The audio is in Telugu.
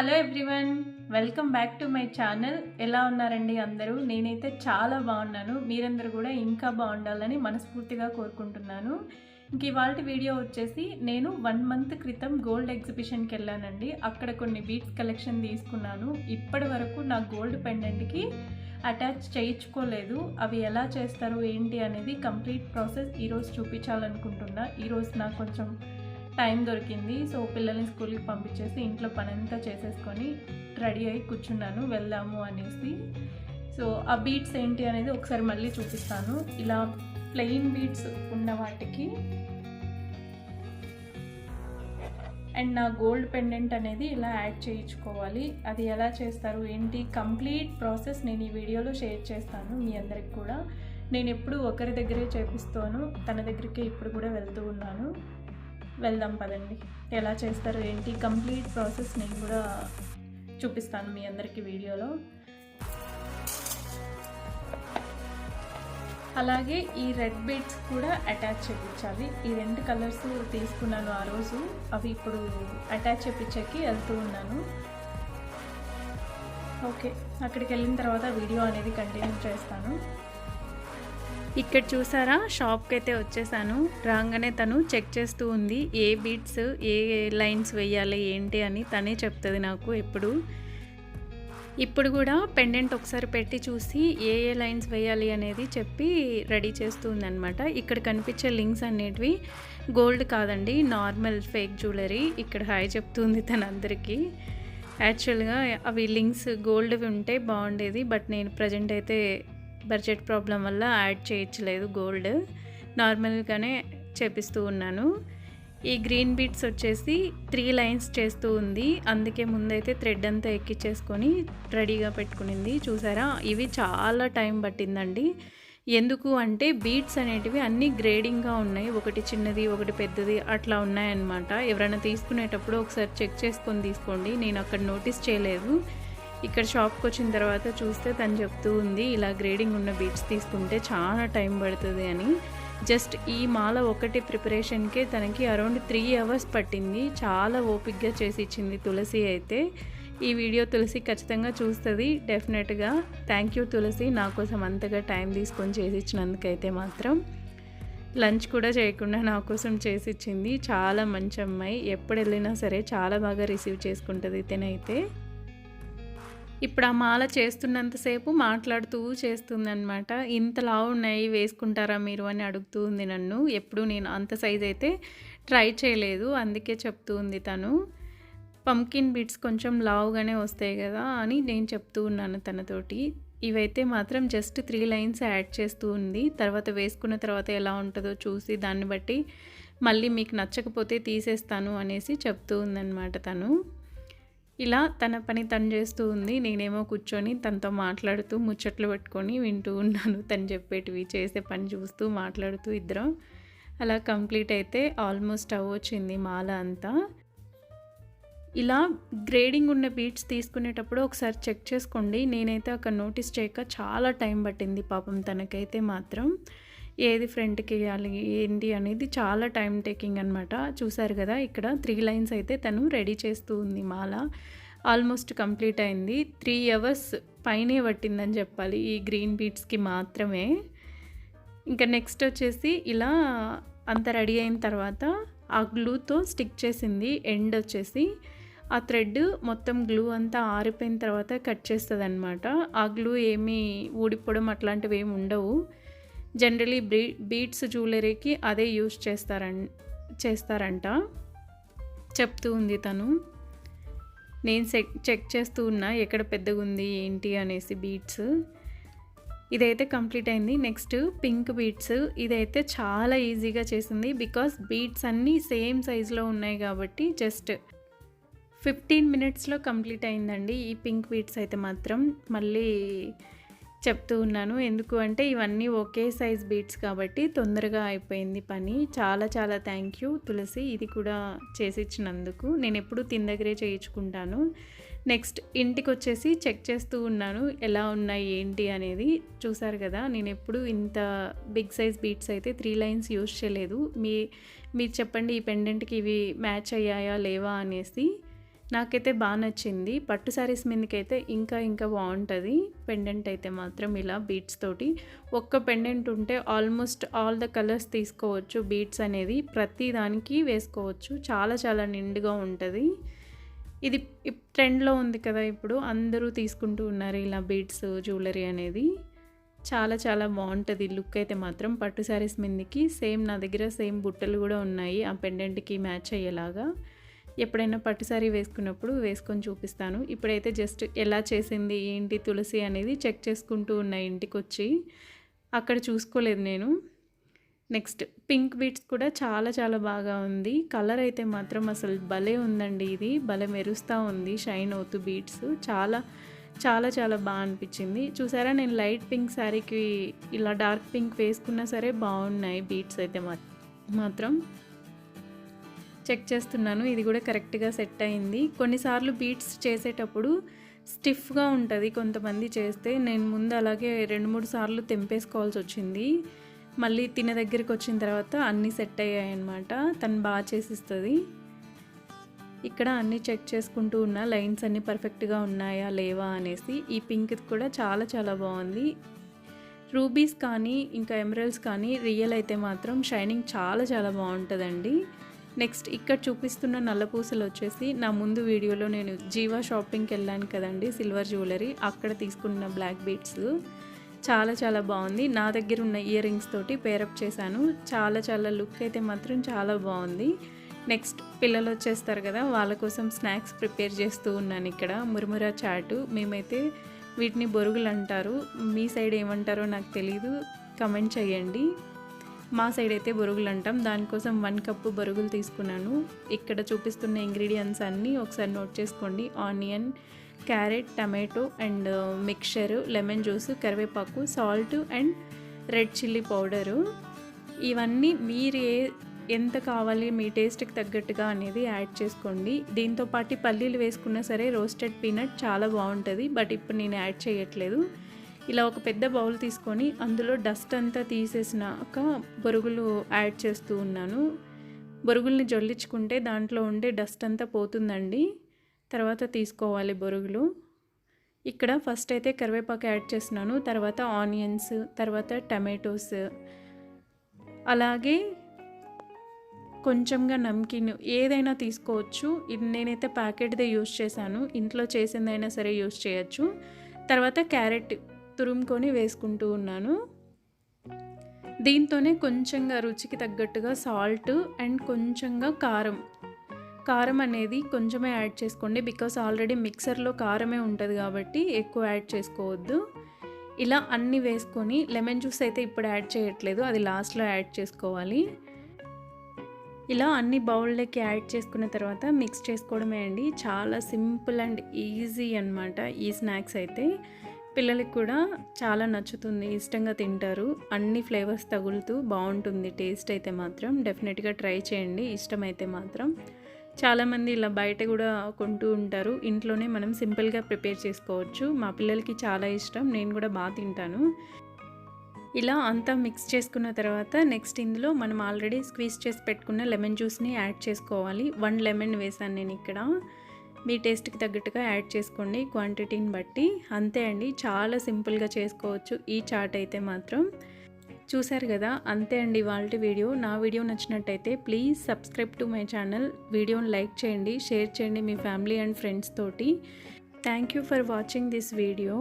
Hello everyone, welcome back to my channel. ఎలా ఉన్నారండి అందరూ? నేనైతే చాలా బాగున్నాను. మీరందరూ కూడా ఇంకా బాగుండాలని మనస్ఫూర్తిగా కోరుకుంటున్నాను. ఇంక ఇవాళ వీడియో వచ్చేసి నేను 1 మంత్ క్రితం గోల్డ్ ఎగ్జిబిషన్కి వెళ్ళానండి. అక్కడ కొన్ని బీట్స్ కలెక్షన్ తీసుకున్నాను. ఇప్పటి వరకు నా గోల్డ్ పెండెంట్కి అటాచ్ చేయించుకోలేదు. అవి ఎలా చేస్తారు ఏంటి అనేది కంప్లీట్ ప్రాసెస్ ఈరోజు చూపించాలనుకుంటున్నా. ఈరోజు నాకు కొంచెం టైం దొరికింది. సో పిల్లల్ని స్కూల్కి పంపించేసి ఇంట్లో పనంతా చేసేసుకొని రెడీ అయ్యి కూర్చున్నాను, వెళ్దాము అనేసి. సో ఆ బీట్స్ ఏంటి అనేది ఒకసారి మళ్ళీ చూపిస్తాను. ఇలా ప్లెయిన్ బీట్స్ ఉన్న వాటికి అండ్ నా గోల్డ్ పెండెంట్ అనేది ఇలా యాడ్ చేయించుకోవాలి. అది ఎలా చేస్తారు ఏంటి కంప్లీట్ ప్రాసెస్ నేను ఈ వీడియోలో షేర్ చేస్తాను మీ అందరికి కూడా. నేను ఎప్పుడు ఒకరి దగ్గరే చేపిస్తాను, తన దగ్గరికి ఇప్పుడు కూడా వెళ్తూ ఉన్నాను. వెళ్దాం పదండి. ఎలా చేస్తారు ఏంటి కంప్లీట్ ప్రాసెస్ నేను కూడా చూపిస్తాను మీ అందరికీ వీడియోలో. అలాగే ఈ రెడ్ బీడ్స్ కూడా అటాచ్ చేయించాలి. ఈ 2 కలర్స్ తీసుకున్నాను ఆ రోజు, అవి ఇప్పుడు అటాచ్ చేయించకి వెళ్తూ ఉన్నాను. ఓకే, అక్కడికి వెళ్ళిన తర్వాత వీడియో అనేది కంటిన్యూ చేస్తాను. ఇక్కడ చూసారా, షాప్కి అయితే వచ్చేసాను. రాగానే తను చెక్ చేస్తూ ఉంది ఏ బీట్స్ ఏ లైన్స్ వేయాలి ఏంటి అని తనే చెప్తుంది నాకు ఎప్పుడు. ఇప్పుడు కూడా పెండెంట్ ఒకసారి పెట్టి చూసి ఏ లైన్స్ వేయాలి అనేది చెప్పి రెడీ చేస్తుంది అనమాట. ఇక్కడ కనిపించే లింక్స్ అనేటివి గోల్డ్ కాదండి, నార్మల్ ఫేక్ జ్యువెలరీ. ఇక్కడ హాయ్ చెప్తుంది తనందరికీ. యాక్చువల్గా అవి లింక్స్ గోల్డ్వి ఉంటే బాగుండేది, బట్ నేను ప్రజెంట్ అయితే బడ్జెట్ ప్రాబ్లం వల్ల యాడ్ చేయట్లేదు గోల్డ్, నార్మల్గానే చేపిస్తూ ఉన్నాను. ఈ గ్రీన్ బీట్స్ వచ్చేసి 3 లైన్స్ చేస్తూ ఉంది. అందుకే ముందైతే థ్రెడ్ అంతా ఎక్కించేసుకొని రెడీగా పెట్టుకునింది. చూసారా, ఇవి చాలా టైం పట్టిందండి. ఎందుకు అంటే బీట్స్ అనేటివి అన్నీ గ్రేడింగ్గా ఉన్నాయి, ఒకటి చిన్నది ఒకటి పెద్దది అట్లా ఉన్నాయన్నమాట. ఎవరైనా తీసుకునేటప్పుడు ఒకసారి చెక్ చేసుకొని తీసుకోండి. నేను అక్కడ నోటీస్ చేయలేదు. ఇక్కడ షాప్కి వచ్చిన తర్వాత చూస్తే తను చెప్తూ ఉంది ఇలా గ్రేడింగ్ ఉన్న బీట్స్ తీసుకుంటే చాలా టైం పడుతుంది అని. జస్ట్ ఈ మాల ఒకటి ప్రిపరేషన్కే తనకి అరౌండ్ 3 అవర్స్ పట్టింది. చాలా ఓపిక్గా చేసి ఇచ్చింది తులసి అయితే. ఈ వీడియో తులసి ఖచ్చితంగా చూస్తుంది డెఫినెట్గా. థ్యాంక్ యూ తులసి, నా కోసం అంతగా టైం తీసుకొని చేసి ఇచ్చినందుకైతే మాత్రం. లంచ్ కూడా చేయకుండా నా కోసం చేసి ఇచ్చింది. చాలా మంచి అమ్మాయి, ఎప్పుడు వెళ్ళినా సరే చాలా బాగా రిసీవ్ చేసుకుంటుంది తినైతే. ఇప్పుడు ఆ మాల చేస్తున్నంతసేపు మాట్లాడుతూ చేస్తుందన్నమాట. ఇంత లావు ఉన్నాయి వేసుకుంటారా మీరు అని అడుగుతూ ఉంది నన్ను. ఎప్పుడు నేను అంత సైజ్ అయితే ట్రై చేయలేదు, అందుకే చెప్తూ ఉంది తను. పంకిన్ బీట్స్ కొంచెం లావుగానే వస్తాయి కదా అని నేను చెప్తూ ఉన్నాను తనతోటి. ఇవైతే మాత్రం జస్ట్ 3 లైన్స్ యాడ్ చేస్తూ ఉంది. తర్వాత వేసుకున్న తర్వాత ఎలా ఉంటుందో చూసి దాన్ని బట్టి మళ్ళీ మీకు నచ్చకపోతే తీసేస్తాను అనేసి చెప్తూ ఉందన్నమాట తను. ఇలా తన పని తను చేస్తూ ఉంది. నేనేమో కూర్చొని తనతో మాట్లాడుతూ ముచ్చట్లు పెట్టుకొని వింటూ ఉన్నాను. తను చెప్పేటివి చేసే పని చూస్తూ మాట్లాడుతూ ఇద్దరం అలా కంప్లీట్ అయితే ఆల్మోస్ట్ అవ్వచ్చింది మాల అంతా. ఇలా గ్రేడింగ్ ఉన్న బీట్స్ తీసుకునేటప్పుడు ఒకసారి చెక్ చేసుకోండి. నేనైతే అక్కడ నోటీస్ చేయక చాలా టైం పట్టింది పాపం తనకైతే మాత్రం. ఏది ఫ్రంట్కి వేయాలి ఏంటి అనేది చాలా టైం టేకింగ్ అనమాట. చూసారు కదా, ఇక్కడ 3 లైన్స్ అయితే తను రెడీ చేస్తూ ఉంది. మాల ఆల్మోస్ట్ కంప్లీట్ అయింది. 3 అవర్స్ పైనే పట్టిందని చెప్పాలి ఈ గ్రీన్ బీట్స్కి మాత్రమే. ఇంకా నెక్స్ట్ వచ్చేసి ఇలా అంత రెడీ అయిన తర్వాత ఆ గ్లూతో స్టిక్ చేసింది. ఎండ్ వచ్చేసి ఆ థ్రెడ్ మొత్తం గ్లూ అంతా ఆరిపోయిన తర్వాత కట్ చేస్తుంది అనమాట. ఆ గ్లూ ఏమీ ఊడిపోవడం అట్లాంటివి ఏమి ఉండవు. జనరలీ బీట్స్ జ్యువెలరీకి అదే యూజ్ చేస్తారంట చెప్తూ ఉంది తను. నేను చెక్ చేస్తూ ఉన్నా ఎక్కడ పెద్దగా ఉంది ఏంటి అనేసి బీట్స్. ఇదైతే కంప్లీట్ అయింది. Next pink beats. ఇదైతే చాలా ఈజీగా చేసింది, బికాస్ బీట్స్ అన్నీ సేమ్ సైజులో ఉన్నాయి కాబట్టి జస్ట్ 15 మినిట్స్లో కంప్లీట్ అయిందండి ఈ పింక్ బీట్స్ అయితే మాత్రం. మళ్ళీ చెప్తూ ఉన్నాను ఎందుకు అంటే ఇవన్నీ ఒకే సైజ్ బీట్స్ కాబట్టి తొందరగా అయిపోయింది పని. చాలా చాలా థ్యాంక్ యూ తులసి, ఇది కూడా చేసి ఇచ్చినందుకు. నేను ఎప్పుడు తిన దగ్గరే చేయించుకుంటాను. నెక్స్ట్ ఇంటికి వచ్చేసి చెక్ చేస్తూ ఉన్నాను ఎలా ఉన్నాయి ఏంటి అనేది. చూసారు కదా, నేను ఎప్పుడు ఇంత బిగ్ సైజ్ బీట్స్ అయితే 3 లైన్స్ యూజ్ చేయలేదు. మీరు చెప్పండి ఈ పెండెంట్కి ఇవి మ్యాచ్ అయ్యాయా లేవా అనేసి. నాకైతే బాగా నచ్చింది. పట్టు శారీస్ మీదకైతే ఇంకా బాగుంటుంది. పెండెంట్ అయితే మాత్రం ఇలా బీడ్స్ తోటి ఒక్క పెండెంట్ ఉంటే ఆల్మోస్ట్ ఆల్ ద కలర్స్ తీసుకోవచ్చు. బీడ్స్ అనేది ప్రతి దానికి వేసుకోవచ్చు. చాలా నిండుగా ఉంటుంది. ఇది ట్రెండ్లో ఉంది కదా, ఇప్పుడు అందరూ తీసుకుంటూ ఉన్నారు ఇలా బీడ్స్ జ్యువెలరీ అనేది. చాలా బాగుంటుంది లుక్ అయితే మాత్రం పట్టు శారీస్ మీదకి. సేమ్ నా దగ్గర సేమ్ బుట్టలు కూడా ఉన్నాయి ఆ పెండెంట్కి మ్యాచ్ అయ్యేలాగా. ఎప్పుడైనా పట్టు శారీ వేసుకున్నప్పుడు వేసుకొని చూపిస్తాను. ఇప్పుడైతే జస్ట్ ఎలా చేసింది ఏంటి తులసి అనేది చెక్ చేసుకుంటూ ఉన్న ఇంటికి వచ్చి, అక్కడ చూసుకోలేదు నేను. నెక్స్ట్ పింక్ బీడ్స్ కూడా చాలా బాగా ఉంది. కలర్ అయితే మాత్రం అసలు భలే ఉందండి. ఇది భలే మెరుస్తూ ఉంది షైన్ అవుతూ బీడ్స్. చాలా బాగా అనిపించింది. చూసారా, నేను లైట్ పింక్ శారీకి ఇలా డార్క్ పింక్ వేసుకున్నా సరే బాగున్నాయి బీడ్స్ అయితే మాత్రం. చెక్ చేస్తున్నాను, ఇది కూడా కరెక్ట్గా సెట్ అయింది. కొన్నిసార్లు బీడ్స్ చేసేటప్పుడు స్టిఫ్గా ఉంటుంది కొంతమంది చేస్తే. నేను ముందు అలాగే 2-3 సార్లు తెంపేసుకోవాల్సి వచ్చింది. మళ్ళీ తిన దగ్గరికి వచ్చిన తర్వాత అన్నీ సెట్ అయ్యాయి అన్నమాట. తను బాగా చేసిస్తుంది. ఇక్కడ అన్నీ చెక్ చేసుకుంటూ ఉన్నా లైన్స్ అన్నీ పర్ఫెక్ట్గా ఉన్నాయా లేవా అనేసి. ఈ పింక్ కూడా చాలా బాగుంది. రూబీస్ కానీ ఇంకా ఎమరల్డ్స్ కానీ రియల్ అయితే మాత్రం షైనింగ్ చాలా బాగుంటుందండి. నెక్స్ట్ ఇక్కడ చూపిస్తున్న నల్ల పూసలు వచ్చేసి నా ముందు వీడియోలో నేను జీవా షాపింగ్కి వెళ్ళాను కదండి, సిల్వర్ జ్యువెలరీ, అక్కడ తీసుకున్న బ్లాక్ బీడ్స్. చాలా బాగుంది. నా దగ్గర ఉన్న ఇయర్ రింగ్స్ తోటి పేరప్ చేశాను. చాలా లుక్ అయితే మాత్రం చాలా బాగుంది. నెక్స్ట్ పిల్లలు వచ్చేస్తారు కదా, వాళ్ళ కోసం స్నాక్స్ ప్రిపేర్ చేస్తూ ఉన్నాను. ఇక్కడ మురుమురా చాటు, మేమైతే వీటిని బొరుగులు అంటారు. మీ సైడ్ ఏమంటారో నాకు తెలీదు, కమెంట్ చేయండి. మా సైడ్ అయితే బొరుగులు అంటాం. దానికోసం 1 కప్పు బొరుగులు తీసుకున్నాను. ఇక్కడ చూపిస్తున్న ఇంగ్రీడియంట్స్ అన్నీ ఒకసారి నోట్ చేసుకోండి. Onion, carrot, tomato and mixture, lemon juice, కరివేపాకు, salt and red chilli powder. ఇవన్నీ మీరు ఎంత కావాలి మీ టేస్ట్కి తగ్గట్టుగా అనేది యాడ్ చేసుకోండి. దీంతో పాటు పల్లీలు వేసుకున్నా సరే రోస్టెడ్ పీనట్ చాలా బాగుంటుంది. బట్ ఇప్పుడు నేను యాడ్ చేయట్లేదు. ఇలా ఒక పెద్ద బౌల్ తీసుకొని అందులో డస్ట్ అంతా తీసేసినాక బొరుగులు యాడ్ చేస్తూ ఉన్నాను. బొరుగుల్ని జొల్లించుకుంటే దాంట్లో ఉండే డస్ట్ అంతా పోతుందండి. తర్వాత తీసుకోవాలి బొరుగులు. ఇక్కడ ఫస్ట్ అయితే కరివేపాకు యాడ్ చేస్తున్నాను, తర్వాత ఆనియన్స్, తర్వాత టమాటోస్, అలాగే కొంచెంగా నమ్కిన్ ఏదైనా తీసుకోవచ్చు. ఇది నేనైతే ప్యాకెట్దే యూజ్ చేశాను, ఇంట్లో చేసిందైనా సరే యూజ్ చేయొచ్చు. తర్వాత క్యారెట్ తురుముకొని వేసుకుంటూ ఉన్నాను. దీంతోనే కొంచెంగా రుచికి తగ్గట్టుగా సాల్ట్ అండ్ కొంచెంగా కారం అనేది కొంచెమే యాడ్ చేసుకోండి. బికాస్ ఆల్రెడీ మిక్సర్లో కారమే ఉంటుంది కాబట్టి ఎక్కువ యాడ్ చేసుకోవద్దు. ఇలా అన్నీ వేసుకొని లెమన్ జ్యూస్ అయితే ఇప్పుడు యాడ్ చేయట్లేదు, అది లాస్ట్లో యాడ్ చేసుకోవాలి. ఇలా అన్ని బౌల్లోకి యాడ్ చేసుకున్న తర్వాత మిక్స్ చేసుకోవడమే అండి. చాలా సింపుల్ అండ్ ఈజీ అన్నమాట. ఈ స్నాక్స్ అయితే పిల్లలకి కూడా చాలా నచ్చుతుంది, ఇష్టంగా తింటారు. అన్ని ఫ్లేవర్స్ తగులుతూ బాగుంటుంది టేస్ట్ అయితే మాత్రం. డెఫినెట్గా ట్రై చేయండి ఇష్టమైతే మాత్రం. చాలామంది ఇలా బయట కూడా కొంటూ ఉంటారు, ఇంట్లోనే మనం సింపుల్గా ప్రిపేర్ చేసుకోవచ్చు. మా పిల్లలకి చాలా ఇష్టం, నేను కూడా బాగా తింటాను. ఇలా అంతా మిక్స్ చేసుకున్న తర్వాత నెక్స్ట్ ఇందులో మనం ఆల్రెడీ స్క్వీజ్ చేసి పెట్టుకున్న లెమన్ జ్యూస్ని యాడ్ చేసుకోవాలి. 1 లెమన్ వేసాను నేను ఇక్కడ. మీ టేస్ట్కి తగ్గట్టుగా యాడ్ చేసుకోండి క్వాంటిటీని బట్టి. అంతే అండి, చాలా సింపుల్గా చేసుకోవచ్చు ఈ చాట్ అయితే మాత్రం. చూశారు కదా, అంతే అండి ఇవాల్టి వీడియో. నా వీడియో నచ్చినట్టయితే please subscribe to my channel. వీడియోని లైక్ చేయండి, షేర్ చేయండి మీ ఫ్యామిలీ అండ్ ఫ్రెండ్స్ తోటి. Thank you for watching this video.